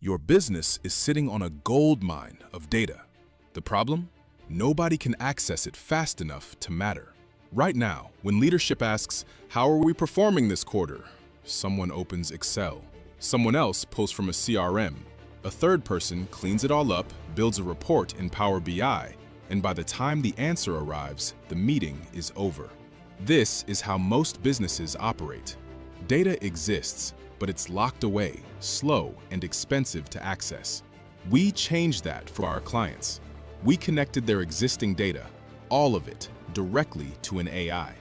Your business is sitting on a gold mine of data. The problem? Nobody can access it fast enough to matter. Right now, when leadership asks, "How are we performing this quarter?" someone opens Excel. Someone else pulls from a CRM. A third person cleans it all up, builds a report in PowerBI, and by the time the answer arrives, the meeting is over. This is how most businesses operate. Data exists, but it's locked away, slow, and expensive to access. We changed that for our clients. We connected their existing data, all of it, directly to an AI.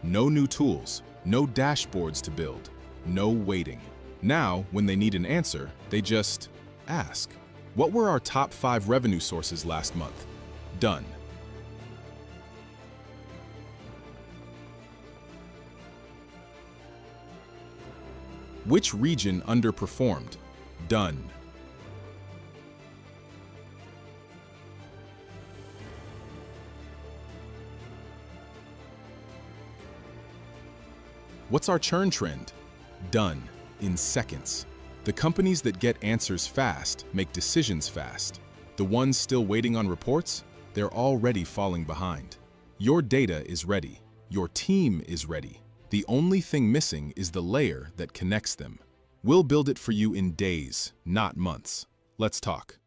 No new tools, no dashboards to build, no waiting. Now, when they need an answer, they just ask. What were our top 5 revenue sources last month? Done. Which region underperformed? Done. What's our churn trend? Done. In seconds. The companies that get answers fast make decisions fast. The ones still waiting on reports, they're already falling behind. Your data is ready. Your team is ready. The only thing missing is the layer that connects them. We'll build it for you in days, not months. Let's talk.